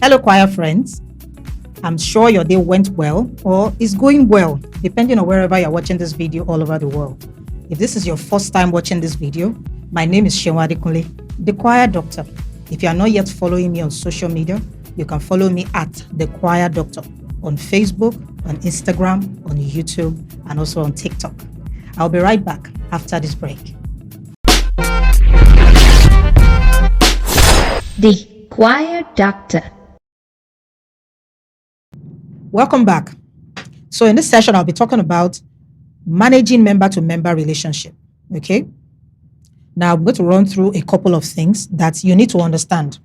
Hello, choir friends. I'm sure your day went well or is going well, depending on wherever you're watching this video all over the world. If this is your first time watching this video, my name is Shenwadi Kunle, the choir doctor. If you are not yet following me on social media, you can follow me at the choir doctor on Facebook, on Instagram, on YouTube, and also on TikTok. I'll be right back after this break. The choir doctor. Welcome back. So in this session, I'll be talking about managing member-to-member relationship. Okay. Now I'm going to run through a couple of things that you need to understand.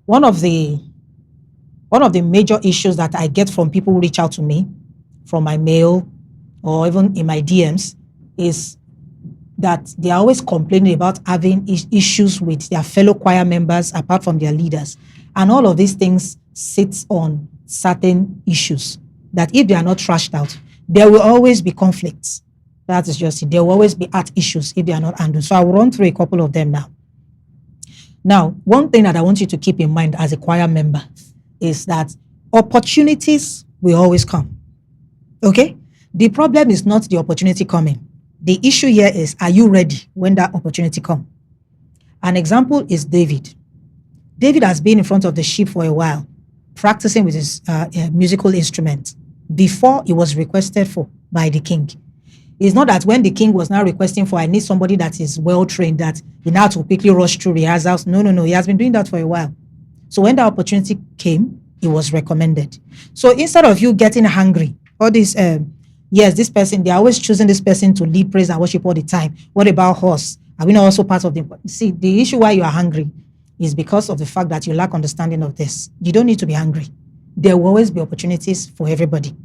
One of the major issues that I get from people who reach out to me from my mail or even in my DMs is that they are always complaining about having issues with their fellow choir members apart from their leaders. And all of these things sit on certain issues that if they are not trashed out, there will always be conflicts. That is just it. There will always be art issues if they are not handled. So I will run through a couple of them now. Now, one thing that I want you to keep in mind as a choir member is that opportunities will always come. Okay? The problem is not the opportunity coming. The issue here is, are you ready when that opportunity comes? An example is David. David has been in front of the sheep for a while, practicing with his musical instrument before he was requested for by the king. It's not that when the king was now requesting for, I need somebody that is well-trained, that he now to quickly rush through rehearsals. No. He has been doing that for a while. So when the opportunity came, he was recommended. So instead of you getting hungry, all this, yes, this person, they're always choosing this person to lead praise and worship all the time. What about us? Are we not also part of the... See, the issue why you are hungry is because of the fact that you lack understanding of this. You don't need to be hungry. There will always be opportunities for everybody.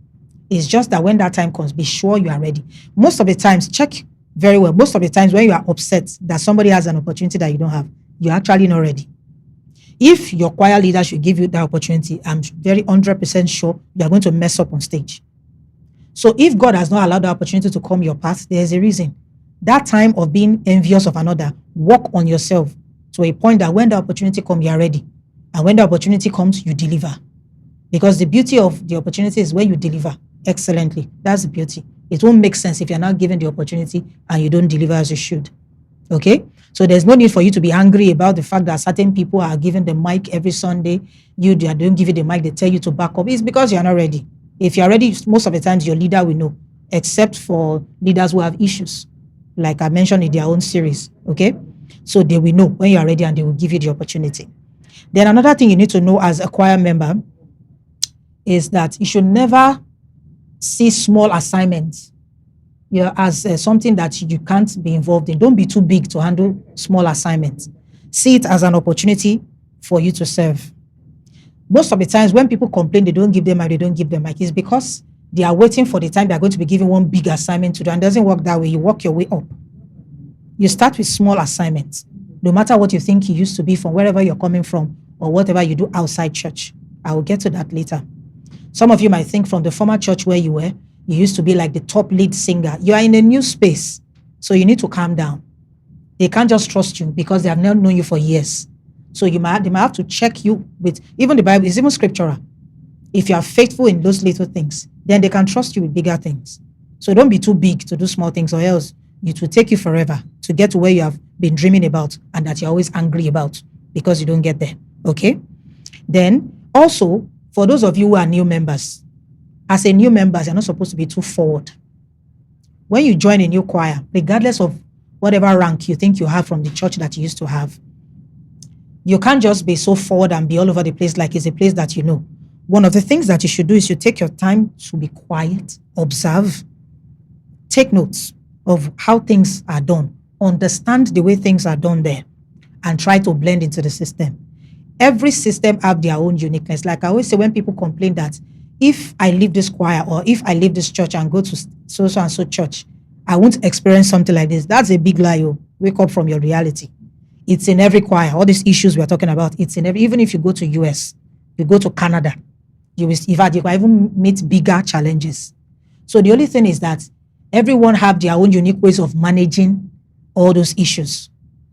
It's just that when that time comes, be sure you are ready. Most of the times, check very well. Most of the times when you are upset that somebody has an opportunity that you don't have, you're actually not ready. If your choir leader should give you that opportunity, I'm very 100% sure you are going to mess up on stage. So if God has not allowed the opportunity to come your path, there's a reason. That time of being envious of another, work on yourself to a point that when the opportunity comes, you are ready. And when the opportunity comes, you deliver. Because the beauty of the opportunity is when you deliver excellently. That's the beauty. It won't make sense if you're not given the opportunity and you don't deliver as you should. Okay? So there's no need for you to be angry about the fact that certain people are given the mic every Sunday. They don't give you the mic, they tell you to back up. It's because you're not ready. If you're ready, most of the times your leader will know, except for leaders who have issues, like I mentioned in their own series. Okay? So they will know when you are ready and they will give you the opportunity. Then another thing you need to know as a choir member is that you should never see small assignments as something that you can't be involved in. Don't be too big to handle small assignments. See it as an opportunity for you to serve. Most of the times when people complain they don't give them mic, it's because they are waiting for the time they're going to be given one big assignment to do. And it doesn't work that way. You work your way up. You start with small assignments, no matter what you think you used to be from wherever you're coming from or whatever you do outside church. I will get to that later. Some of you might think from the former church where you were, you used to be like the top lead singer. You are in a new space, so you need to calm down. They can't just trust you because they have not known you for years. So they might have to check you with, even the Bible is even scriptural. If you are faithful in those little things, then they can trust you with bigger things. So don't be too big to do small things or else it will take you forever to get to where you have been dreaming about and that you're always angry about because you don't get there. Okay? Then also, for those of you who are new members, as a new member, you're not supposed to be too forward. When you join a new choir, regardless of whatever rank you think you have from the church that you used to have, you can't just be so forward and be all over the place like it's a place that you know. One of the things that you should do is you take your time to be quiet, observe, take notes of how things are done, understand the way things are done there, and try to blend into the system. Every system have their own uniqueness. Like I always say when people complain that if I leave this choir or if I leave this church and go to so and so church, I won't experience something like this. That's a big lie. Wake up from your reality. It's in every choir. All these issues we're talking about, it's in every, even if you go to US, you go to Canada, you can even meet bigger challenges. So the only thing is that everyone have their own unique ways of managing all those issues.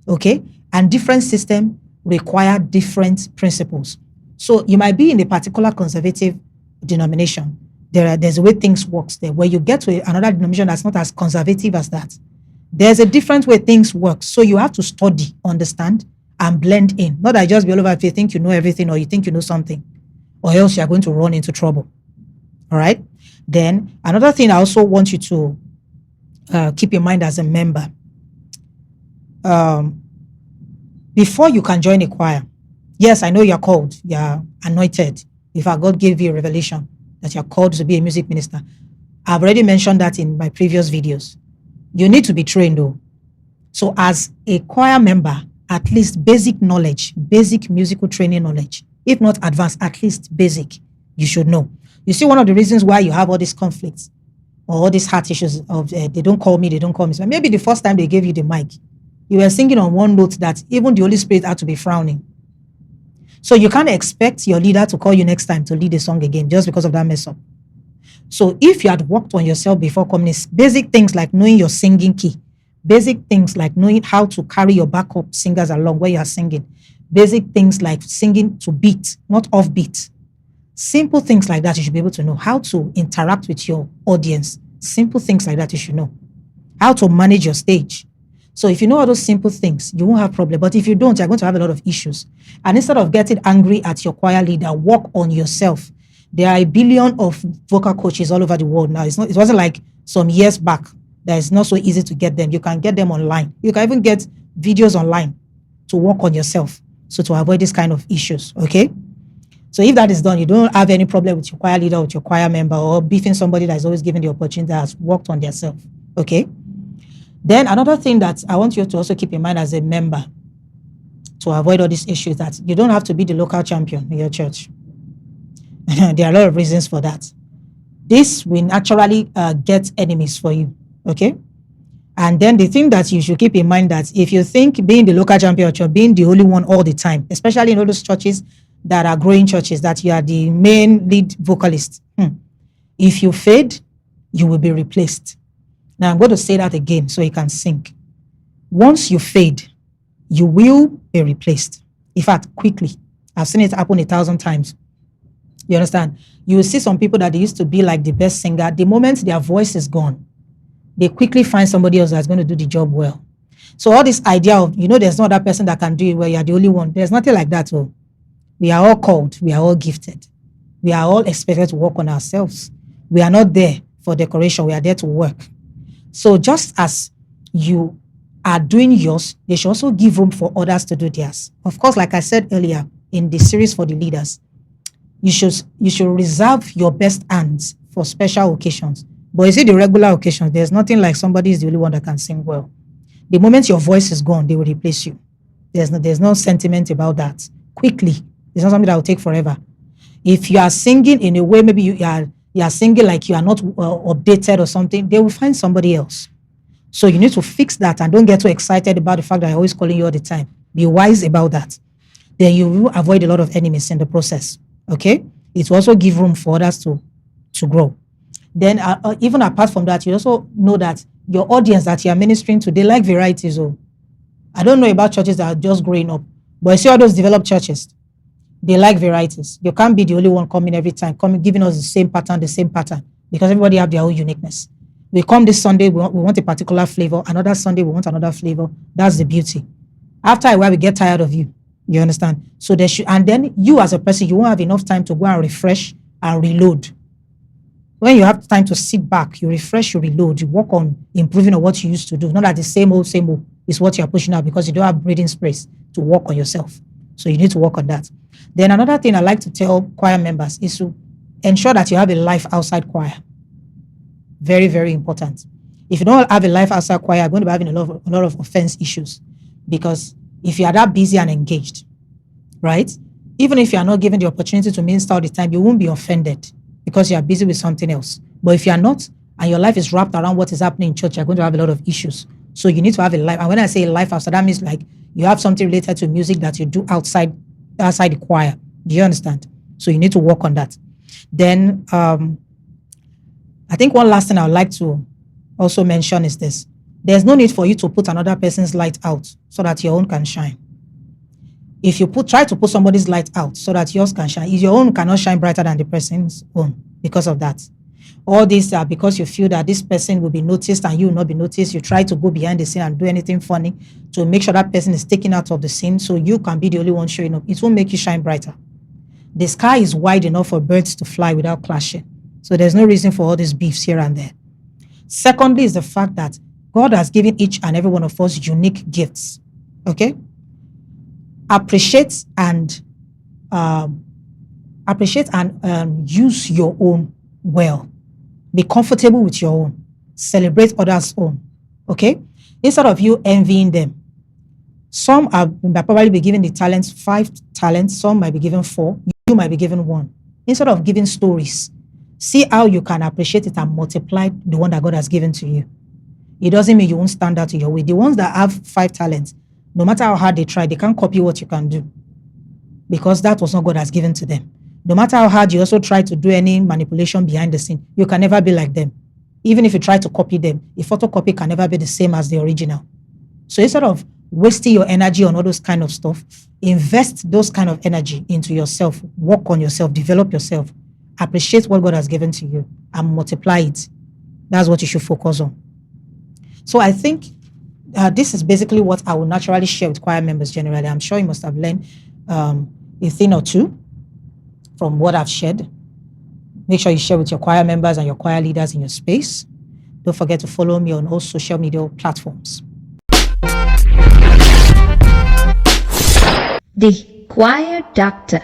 Okay? And different systems require different principles. So you might be in a particular conservative denomination. There's a way things works there. Where you get to another denomination that's not as conservative as that, there's a different way things work. So you have to study, understand, and blend in. Not that just be all over if you think you know everything or you think you know something, or else you're going to run into trouble. All right. Then another thing I also want you to keep in mind as a member, before you can join a choir, yes, I know you're called, you're anointed. If God gave you a revelation that you're called to be a music minister, I've already mentioned that in my previous videos. You need to be trained though. So as a choir member, at least basic knowledge, basic musical training knowledge, if not advanced, at least basic, you should know. You see, one of the reasons why you have all these conflicts or all these heart issues of they don't call me. So maybe the first time they gave you the mic, you were singing on one note that even the Holy Spirit had to be frowning. So you can't expect your leader to call you next time to lead a song again just because of that mess up. So if you had worked on yourself before coming, basic things like knowing your singing key, basic things like knowing how to carry your backup singers along where you are singing, basic things like singing to beat, not off beat. Simple things like that you should be able to know. How to interact with your audience. Simple things like that you should know. How to manage your stage. So if you know all those simple things, you won't have problem. But if you don't, you're going to have a lot of issues. And instead of getting angry at your choir leader, work on yourself. There are a billion of vocal coaches all over the world now. It wasn't like some years back that it's not so easy to get them. You can get them online. You can even get videos online to work on yourself. So to avoid this kind of issues, okay? So if that is done, you don't have any problem with your choir leader, with your choir member, or beefing somebody that is always given the opportunity that has worked on themselves, okay? Then another thing that I want you to also keep in mind as a member to avoid all these issues, that you don't have to be the local champion in your church. There are a lot of reasons for that. This will naturally get enemies for you, okay? And then the thing that you should keep in mind that if you think being the local champion or being the only one all the time, especially in all those churches that are growing churches, that you are the main lead vocalist, if you fade, you will be replaced. Now I'm going to say that again so you can sink. Once you fade, you will be replaced. In fact, quickly. I've seen it happen 1,000 times. You understand? You will see some people that they used to be like the best singer. The moment their voice is gone, they quickly find somebody else that's going to do the job well. So all this idea of, there's no other person that can do it well, you're the only one. There's nothing like that. Oh. We are all called. We are all gifted. We are all expected to work on ourselves. We are not there for decoration. We are there to work. So just as you are doing yours, they should also give room for others to do theirs. Of course, like I said earlier in the series for the leaders, you should reserve your best hands for special occasions. But you see, the regular occasions, there's nothing like somebody is the only one that can sing well. The moment your voice is gone, they will replace you. There's no sentiment about that. Quickly. It's not something that will take forever. If you are singing in a way, maybe you are singing like you are not updated or something, they will find somebody else. So you need to fix that and don't get too excited about the fact that I'm always calling you all the time. Be wise about that. Then you will avoid a lot of enemies in the process. Okay? It will also give room for others to grow. Then even apart from that, you also know that your audience that you are ministering to, they like varieties. Oh, I don't know about churches that are just growing up, but I see all those developed churches. They like varieties. You can't be the only one coming every time, giving us the same pattern, because everybody have their own uniqueness. We come this Sunday, we want a particular flavor. Another Sunday, we want another flavor. That's the beauty. After a while, we get tired of you. You understand? So and then you as a person, you won't have enough time to go and refresh and reload. When you have time to sit back, you refresh, you reload, you work on improving on what you used to do. Not that the same old is what you're pushing out because you don't have breathing space to work on yourself. So you need to work on that. Then another thing I like to tell choir members is to ensure that you have a life outside choir. Very, very important. If you don't have a life outside choir, you're going to be having a lot of offense issues. Because if you are that busy and engaged, right? Even if you are not given the opportunity to minister all the time, you won't be offended because you are busy with something else. But if you are not, and your life is wrapped around what is happening in church, you're going to have a lot of issues. So you need to have a life. And when I say life outside, that means like you have something related to music that you do outside the choir. Do you understand? So you need to work on that. Then I think one last thing I would like to also mention is this. There's no need for you to put another person's light out so that your own can shine. If you try to put somebody's light out so that yours can shine, your own cannot shine brighter than the person's own because of that. All these are because you feel that this person will be noticed and you will not be noticed. You try to go behind the scene and do anything funny to make sure that person is taken out of the scene so you can be the only one showing up. It won't make you shine brighter. The sky is wide enough for birds to fly without clashing. So there's no reason for all these beefs here and there. Secondly is the fact that God has given each and every one of us unique gifts. Okay? Appreciate and use your own well. Be comfortable with your own. Celebrate others' own. Okay? Instead of you envying them. Some might probably be given the talents, 5 talents. Some might be given 4. You might be given 1. Instead of giving stories, see how you can appreciate it and multiply the one that God has given to you. It doesn't mean you won't stand out in your way. The ones that have 5 talents, no matter how hard they try, they can't copy what you can do because that was not God has given to them. No matter how hard you also try to do any manipulation behind the scene, you can never be like them. Even if you try to copy them, a photocopy can never be the same as the original. So instead of wasting your energy on all those kind of stuff, invest those kind of energy into yourself, work on yourself, develop yourself, appreciate what God has given to you and multiply it. That's what you should focus on. So I think this is basically what I will naturally share with choir members generally. I'm sure you must have learned a thing or two from what I've shared. Make sure you share with your choir members and your choir leaders in your space. Don't forget to follow me on all social media platforms. The Choir Doctor.